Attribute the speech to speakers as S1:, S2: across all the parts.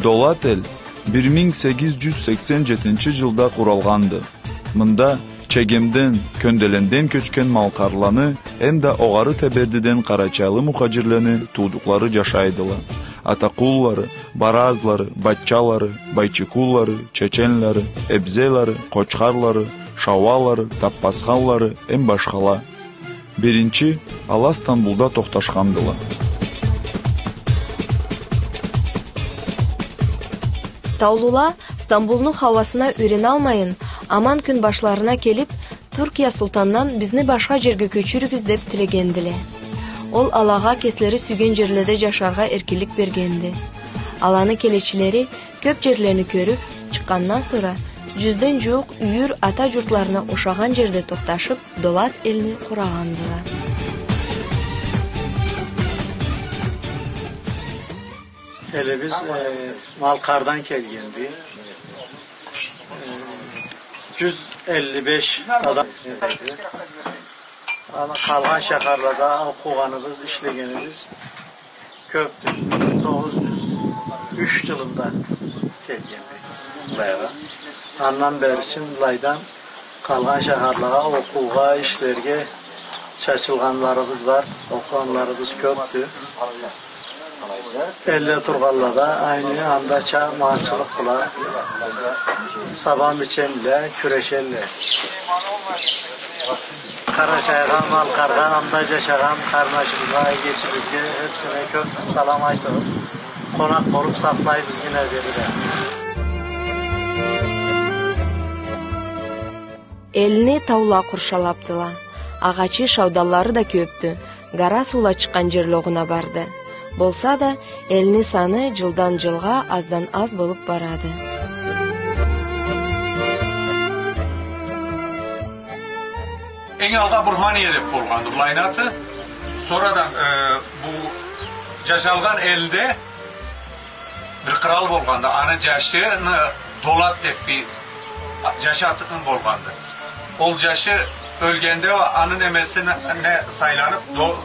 S1: Dolat el 1887 yılda kuralgandı. Mında Çegemden, Köndelenden köçken malkarlanı hem de Oğarı Teberdiden Karaçaylı muhacirlerini tuğdukları yaşaydılar. Atakulları, Barazları, Batçaları, Bayçikulları, Çeçenleri, Ebzeleri, Koçkarları, Şavaları, Tappaskalları en başkala. Birinci, Ala İstanbul'da toxtaşkandılar.
S2: Taulula İstanbul'un havasına ürün almayın, aman gün başlarına gelip Türkiye Sultan'dan bizni başka jerge köçürübüz dep tilegendile. Ol Alağa kesleri sügen jerlerde yaşarga erkilik bergendi. Alanı keleçileri köp jerlerini körüp çıkandan sonra yüzden çok üyür ata yurtlarına uşağan jerde toxtaşıp Dolat elini kurağandılar.
S3: Hele biz Malkar'dan kelgendi. 155 adam ama kalgan şehirlerde okuganımız, işlegenimiz köptü. 1903 yılında kelgendi buraya. Andan beri için laydan kalgan şehirlere okuga, işlerge çaçılganlarımız var, okuganlarımız köptü. Elle Turgalla'da aynı anda mağaçılık kılar, sabah biçenle, küreşelle. Karaçay'a, Malkar'a, anda yaşayan kardeşimizle, geçimizge hepsine köp salam aytırız. Konak olup saklayıp bizgine verirler.
S2: Elini tavla kurşalaptılar. Ağaçı şavdalları da köptü. Gara sula çıkan jerloğuna bardı. Bolsa da elini sanı jıldan jılga azdan az bolup baradı.
S4: En alga Burhaniye dep bolgandı laynatı. Sonradan bu yaşalgan elde bir kral bolgandı. Anı yaşını Dolat dep bir yaşatıkın bolgandı. Ol yaşı ölgende o anın emesine saylanıp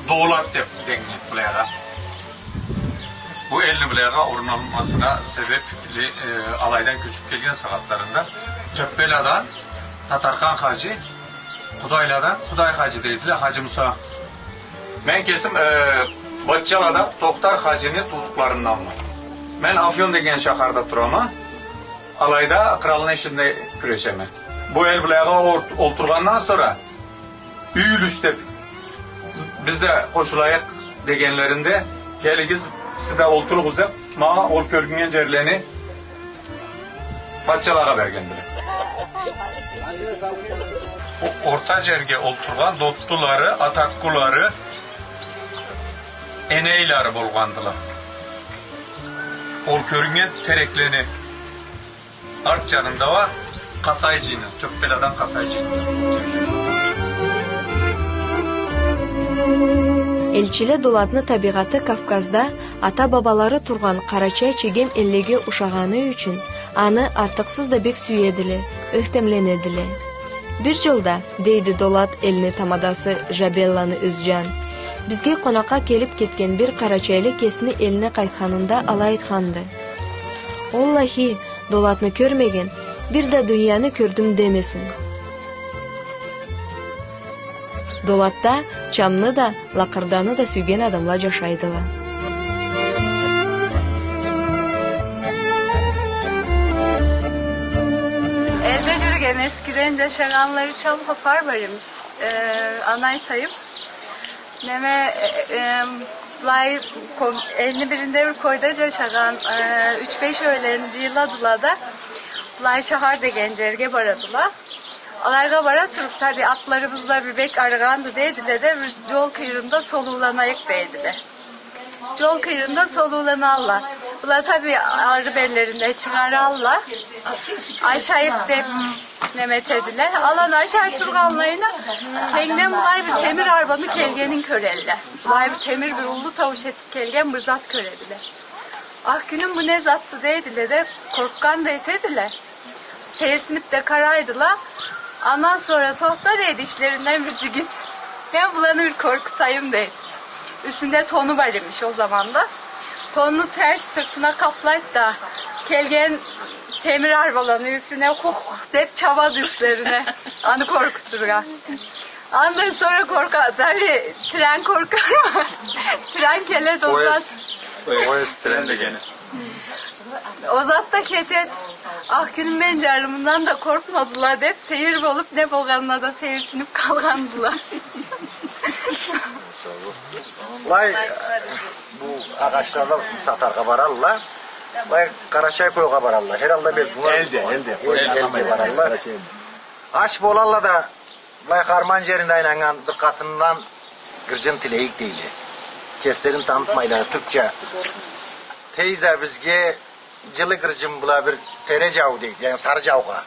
S4: Dolat dep denildi. Bu 50 bileğe orunalmasına sebepli alaydan köçüp gelgen saatlarında Töppela'dan Tatarkan Hacı, Kudayla'dan Kuday Hacı deydiler, Hacı Musa. Ben kesim Batçala'dan Tohtar Hacı'nı tutuklarından var. Ben Afyon degen şaharda turama, alayda kralın eşinde küreşeme. Bu el bileğe olturgandan sonra üyülüş dep bizde koşulayak degenlerinde keligiz sizde olturğuz dep mağa ol körgüngen jerlerini Batçalara bergendiler. Orta jerge olturgan dottuları, atakkuları, eneyleri bolgandılar. Ol körgüngen terekleni art canında var Kasaycı'nın, Töppela'dan Kasaycı'nın.
S2: Elçile Dolatны tabiatı Kafkazda ata babaları turgan Karaçay Çegem ellege uşağanı üçün anı artıksız da bek süyedili, öhtemlenedili. Bir yılda deydi Dolat elini tamadası Jabella'nı Özcan. Bizge konakka gelip ketken bir Karaçaylı kesini eline kaytkanında alaytkandı. Ollahi Dolatны körmegen bir de dünyanı kördüm demesin. Dolat'ta çamlı da, lakırdanı da sügen adamlar yaşaydılar.
S5: Elde yürügen eskiden yaşayanları çal hopar varmış. Anay sayıp. Neme lay 51'inde bir koyda yaşayan 3-5 öğlenci yıladılar da lay şahar degen cerge baradılar. Alayga bara turup tabi atlarımızla bir bek arıgandı deydiler de bir yol kıyırında soluğlanayık deydiler. Yol kıyırında soluğlanarlar. Bunlar tabi arı bellerinde çıkararlar. Aşağıyıp de nemet ediler. Alan aşağı turganlayına kengden bulay bir temir arbanı kelgenin körelle. Bulay bir temir bir ulu tavuş etip kelgen bir zat körediler. Ah günüm bu ne zattı deydiler de korkkan deydiler. Seyirsinip de karaydılar. Ondan sonra tohta deydi işlerinden bir cigit. Ben bulanı bir korkutayım deydi. Üstünde tonu var imiş o zaman da. tonunu ters sırtına kaplayıp da kelgen temir arbalanın üstüne deyip çabadı üstlerine. Anı korkuturga. Ondan sonra korkar. Tabii tren korkar mı? Tren kele dozat.
S1: Oyes tren de gene.
S5: O zat da ketet. Ah günün bencerliğinden da korkmadılar deyip seyir olup ne bolganına da seyirsinip kalgandılar.
S6: Vay bu ağaçlarda satarga bararlar. Vay Karaçay koyga bararlar. Herhalde bir bunlar elde bararlar. Aç bolarla da vay karman yerinde aynanan bir katından gırcın tileyik değil. Keslerin tanıtmayla Türkçe. Teyze bizge cılı gırcın bula bir terecav değil. Yani sarıcavga.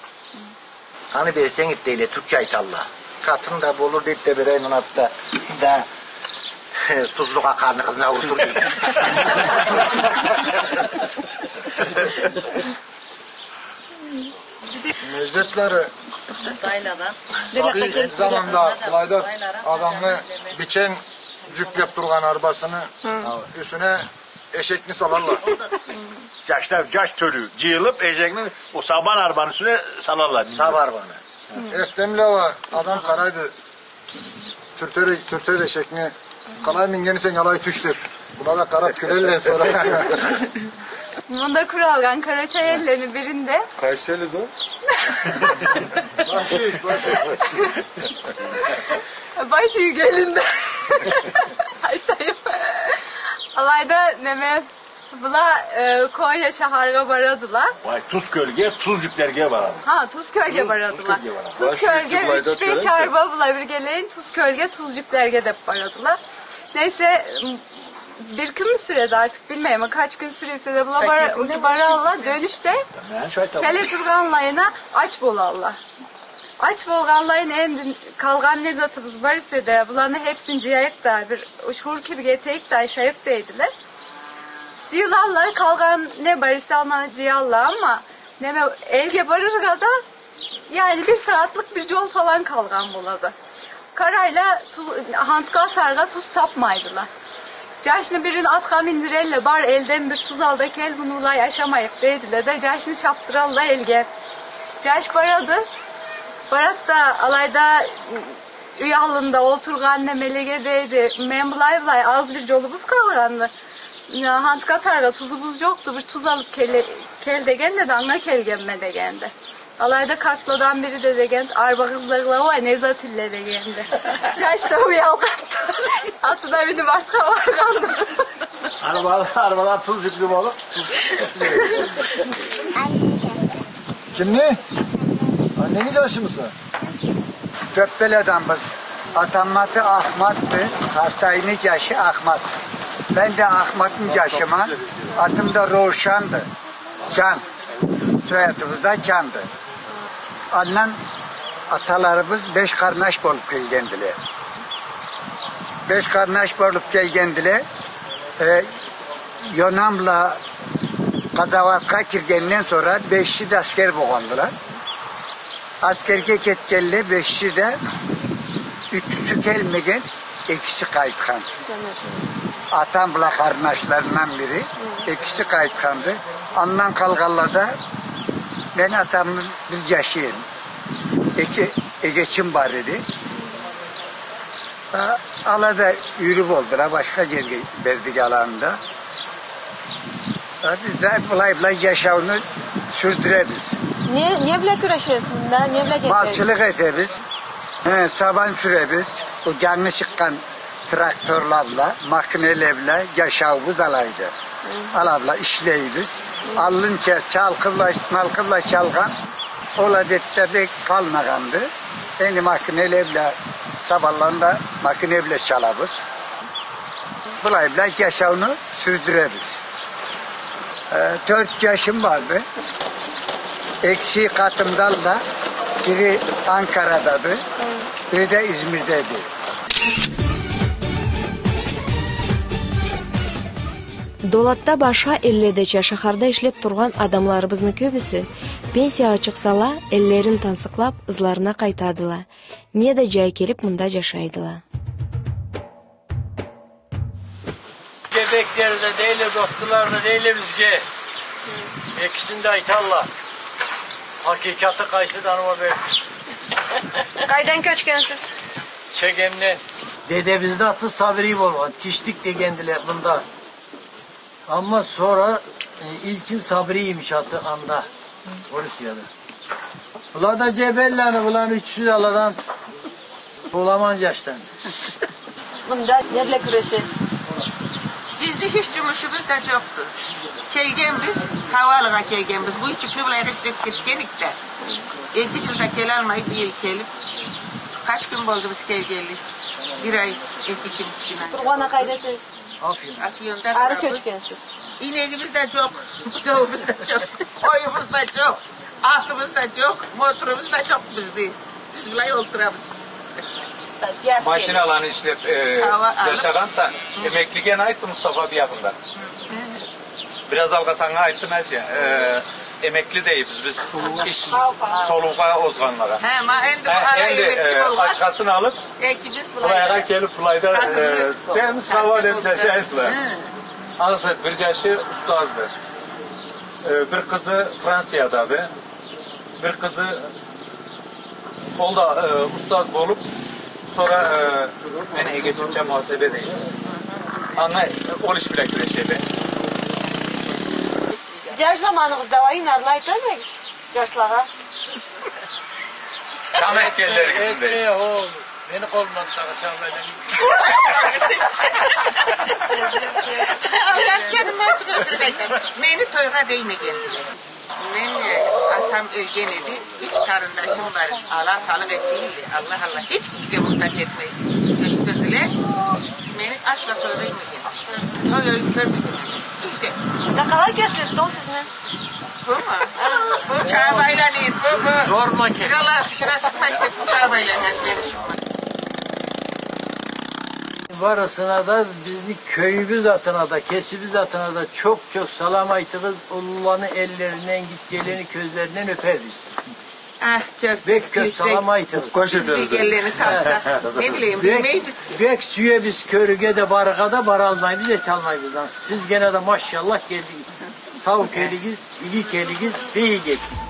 S6: Hani versen it değil Türkçe aytalla. Katın da bolur deyip de bireyinin hatta da tuzluğa karnı kızına vurdur deyip.
S7: Mezzetleri Sahi zamanda bulayda adamını biçen cüklep durgan arabasını üstüne eşekini salarlar.
S8: Yaş törü cıyılıp eşekini o saban arabanın üstüne salarlar.
S6: Sabar bana.
S7: Eftemle var adam karaydı. Türter eşekini kalay mingeni sen yalay tüştür. Buna da kara kürelle sonra.
S5: Bunda kuralgan Karaçay ellerinin birinde.
S1: Kayseri'de o.
S5: Başı gelinde. Ay sayım. Alayda neme bula Konya şaharga baradılar.
S8: Vay Tuzkölge, Tuzcuklerge var abi.
S5: Ha Tuzkölge baradılar. Tuzkölge 3-5 araba bula bir geleyin Tuzkölge Tuzcuklerge de baradılar. Neyse bir gün mü süredi artık bilmiyorum ama kaç gün sürese de bula baralla dönüşte Kele Turganlayına aç bolallar. Aç bolganlayın en kalgan ne zatımız var ise de bulanı hepsini ciyayıp da bir şur gibi geteyip de aşayıp deydiler. Ciyallar kalgan ne var ise onları ciyallar ama ne elge barırga da yani bir saatlik bir yol falan kalgan buladı. Karayla hantka atarga tuz tapmaydılar. Caşını birin atka mindirelle bar elden bir tuz alda kel bununla yaşamayıp deydiler de caşını çaptıralla elge. Caş baradı. Barat da alayda üyalında oturgan ne melegedeydi. Men bulay az bir yolumuz kalgandı. Hantka targa tuzumuz yoktu. Bir tuz alıp kel degen de anla kel gemme degendi. Alayda kartladan biri de degend. Arba kızlarla var Nezat ille degendi. Caş da uyalgandı. Atına beni başka vargandı.
S8: Arabalar tuz yüklü olup.
S7: Kim ne? Annenin yaşı mısın?
S9: Töppele'den biz. Atammatı Ahmet'ti. Hastayının yaşı Ahmet. Ben de Ahmet'in yaşıma. Adım da Roşan'dı. Can. Soyadımız da Can'dı. Annem atalarımız 5 kardeş olup gelgendiler. 5 kardeş olup gelgendiler. Yonamla Kazavatka kirgenden sonra 5'i de asker boğandılar. Askerge ketkelli 5'i de 3'sü gelmegen 2'si kayıtkan. Atam bula kardeşlerinden biri 2'si kayıtkandı. Ondan kalgalarda ben atamın biz yaşayın. Geçim var idi. Alada yürüp oldular. Başka yerge verdik alanında. Biz de bulay yaşamını sürdüreriz.
S2: Niye bile güreşiyorsun da? Niye bile geçiyorsun?
S9: Malçılık ederiz. Saban süreriz. O canlı çıkan traktörlerle, makinelerle yaşamımız alaydı. Alabla işleyiz. Alınca çalkılla çalgan ola defterde kalmagandı. Yani makinelerle sabahlarında makinelerle çalarız. Bulayla yaşamını sürdüreriz. 4 yaşım vardı. Eksi katımdan da biri Ankara'dadır, biri de İzmir'dedir.
S2: Dolatda başqa ellərdəcə şəhərdə işləb turğan adamlarımızın köbüsü pensiya çıxsala ellərin tansıqlab izlarına qaytadılar. Niyə də cəy kelib munda yaşaydılar.
S3: bebekleri de değil, doktorlar da değil bizge. İkisini de aytarlar. Hakikati kaysı tanıma vermiş.
S2: Qaydan köçkensiz?
S3: Çekemden. Dedemizde atı sabri olmadı. Kişlik degendiler bunda. Ama sonra ilkin sabriymiş atı anda. Rusya'da. Ula da cebellanı bulan 300 aladan Bulamancaş'tan.
S2: Bunda nerle güreşesiz?
S10: Bizde hiç cumuşumuz da yoktu. Kelgenimiz, havalığa kelgenimiz. Bu üç küblayı rüşvet gitkenik de. 2 yılda kel almayı değil kelip. Kaç gün oldu biz kel geldik? 1 ay, 2 gün.
S2: Turğana qaydasız?
S10: Afyon'da
S2: Arı köçkensiz?
S10: İneğimiz de çok, buzağımız da çok, koyumuz da çok, atımız da çok, motorumuz da çok bizde. Biz buraya oturamız.
S4: Maşinalarını işlep yaşagan da emekligen ayıttı Mustafa bir yakında. Biraz algasana ayıttınız ya. Emekli değiliz biz. İş soluğa ozganlara.
S10: He, ma endi ara emekli olmaz.
S4: Açkasını alıp
S10: Ekimiz
S4: buraya gelip bulayda temiz hava yaşayızlar. Anası bir yaşı ustazdı. Bir kızı Fransa'dadı. Bir kızı o da ustaz olup sonra beni geçince muhasebe değiliz. Anla ol iş bile güreşedi.
S2: Yaş zamanınızda var inarlı aytlamayız. Yaşlara.
S4: Çamek gelleri gizinde.
S3: Beni kolumdan takacağım benim.
S10: Beni toyga değmegendiler. Ben atam ölgen idi. 3 karındaşım var. Allah sağlık ettiğiydi. Allah Allah. Hiç kişiye muhtaç etmeyi gösterdiler. Beni asla toyga değmegendiler. Toy görmedim. İşte.
S2: Ne kadar kesildin o sizinle?
S10: Bu mu? Bu çağbayla neydi? Bu.
S3: Yorma ki.
S10: Kiralar dışına çıkmak hep çağbayla neydi?
S3: Varasına da bizim köyümüz atına da, kesimiz atına da çok çok salam aytırız. Allah'ın ellerinden, gideceğini, közlerinden öperiz.
S10: Ah, çok
S3: Bek kök salam aytırız.
S1: Koş
S10: Biz
S1: ederiz.
S10: ellerini tapsa. Ne bileyim, bilmeyiz ki.
S3: Bek suya biz körüge de barığa da bar almayız, et almayız bizden. Siz gene de maşallah geldiniz. Sağ keligiz, iyi keligiz, iyi geldiniz.